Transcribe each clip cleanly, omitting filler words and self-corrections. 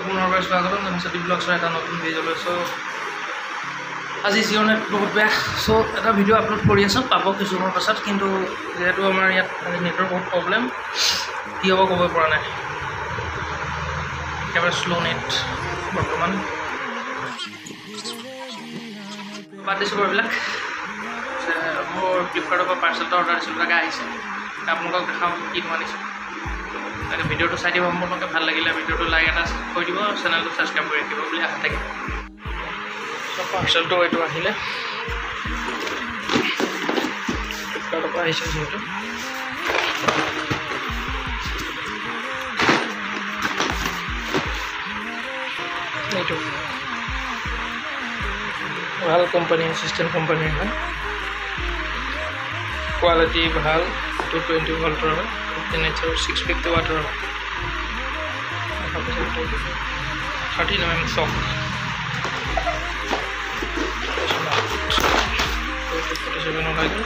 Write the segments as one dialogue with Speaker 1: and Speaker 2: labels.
Speaker 1: পুনৰবাৰ স্বাগতম জনাইছোঁ ব্লগছৰ এটা নতুন ভিডিঅ'লৈ। আজি জিঅ' নেট বহুত বেয়া, এটা ভিডিঅ' আপলোড কৰি আছোঁ, পাব কিছু সময়ৰ পাছত। কিন্তু যিহেতু আমাৰ ইয়াত আজি নেটৰ বহুত প্ৰব্লেম, কি হ'ব ক'ব পৰা নাই, একেবাৰে শ্ল' নেট বৰ্তমান। বাদ দিছোঁ বাৰু এইবিলাক। মোৰ ফ্লিপকাৰ্টৰ পৰা পাৰ্চেল এটা অৰ্ডাৰ দিছিলোঁ, তাকে আহিছে। আপোনালোকক দেখাওঁ কি আনিছোঁ। তাকে ভিডিঅ'টো চাই দিব সম্পূৰ্ণকৈ। ভাল লাগিলে ভিডিঅ'টো লাইক এটা কৰি দিব, চেনেলটো ছাবস্ক্ৰাইব কৰি ৰাখিব বুলি আশা থাকিব। পাৰ্চেলটো এইটো আহিলে, ফ্লিপকাৰ্টৰ পৰা আহিছে যিহেতু। এইটো ভাল কোম্পানী, এছিষ্টেণ্ট কোম্পানীৰ হয়, কোৱালিটি ভাল। 220 ভল্টৰ হয়, 15H 650 ৱাটৰ হয়। 13 mm চক, 47 লাগে।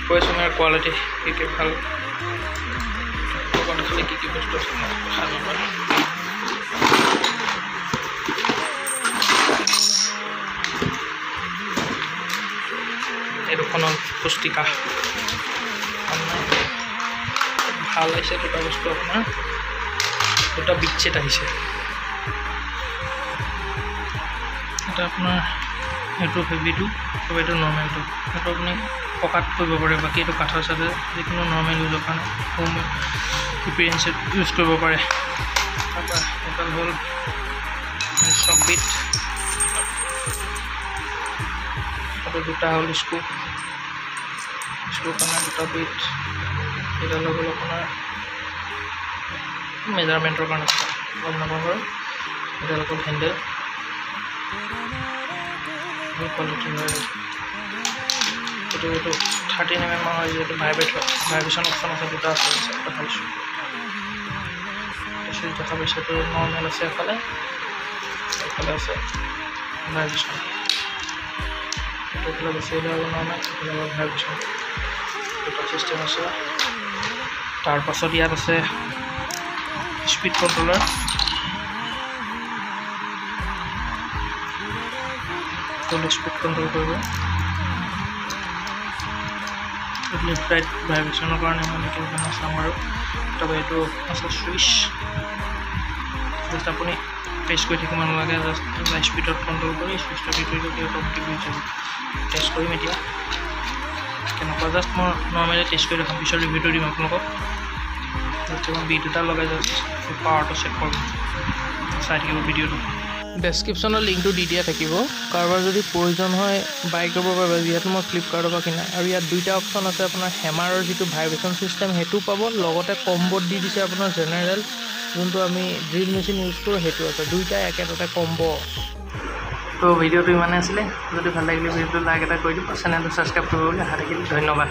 Speaker 1: কৈছোঁ মই কোৱালিটি কি ভাল, খালি কি বস্তু আছে দেখা নাপায়। এই দুখনৰ পুস্তিকা ভাল আহিছে। দুটা বস্তু আপোনাৰ, দুটা বিগ ছেট আহিছে। এটা আপোনাৰ এইটো হেভিটো, এইটো নৰ্মেলটো। সেইটো আপুনি পকাত কৰিব পাৰে, বাকী এইটো কাঠৰ চালে যিকোনো নৰ্মেল ইউজৰ কাৰণে হোম এপিৰিয়েঞ্চত ইউজ কৰিব পাৰে। তাৰপৰা এটা হ'ল চক বিট, আৰু দুটা হ'ল স্ক্ৰু কাৰণে দুটা বিট। এডাল হ'ল আপোনাৰ মেজাৰমেণ্টৰ কাৰণে, গম নাপাওঁ বাৰু। এডাল হ'ল হেণ্ডেল, কোৱালিটি হয়। এইটো 13 mm হয়, যিহেতু ভাইব্ৰেশ্যন অপশ্যন আছে, দুটা আছে। দেখাইছোঁ চুইচ দেখা পাইছে। এইটো নৰ্মেল আছে, এফালে আছে ভাইব্ৰেশ্যন। এইফালে বেছি হ'লে আৰু নৰ্মেল, এইফালে ভাইব্ৰেশ্যন। দুটা চিষ্টেম আছে। তাৰপাছত ইয়াত আছে স্পীড কণ্ট্ৰলাৰ, স্পীড কণ্ট্ৰল কৰিব। লেফ্ট ৰাইট ভাইব্ৰেশ্যনৰ কাৰণে মই এইটো চাম আৰু। তাৰপৰা এইটো আছে চুইচ, জাষ্ট আপুনি প্ৰেছ কৰি থাকিব নালাগে, জাষ্ট স্পীডত কণ্ট্ৰল কৰি চুইচটো দি থৈ দিলে অট'মেটিক হৈ যাব। টেষ্ট কৰিম এতিয়া কেনেকুৱা, জাষ্ট মই নৰ্মেলি টেষ্ট কৰি দেখাম, পিছত ৰিভিউটো দিম আপোনালোকক। জাষ্ট মই বিট এটা লগাই জাষ্ট পাৱাৰটো চেক কৰিম, চাই থাকিব ভিডিঅ'টো। ডেছক্ৰিপশ্যনৰ লিংকটো দি দিয়া থাকিব, কাৰোবাৰ যদি প্ৰয়োজন হয় বাই কৰিব পাৰিব, যিহেতু মই ফ্লিপকাৰ্টৰ পৰা কিনা। আৰু ইয়াত দুইটা অপশ্যন আছে, আপোনাৰ হেমাৰৰ যিটো ভাইব্ৰেশ্যন চিষ্টেম সেইটো পাব, লগতে কম্বত দি দিছে আপোনাৰ জেনেৰেল, যোনটো আমি ড্ৰিল মেচিন ইউজ কৰোঁ, সেইটো আছে। দুইটাই একেটাতে কম্ব। তো ভিডিঅ'টো ইমানে আছিলে। যদি ভাল লাগিলে ভিডিঅ'টো লাইক এটা কৰি দিব, চেনেলটো ছাবস্ক্ৰাইব কৰিব বুলি আশা থাকিল। ধন্যবাদ।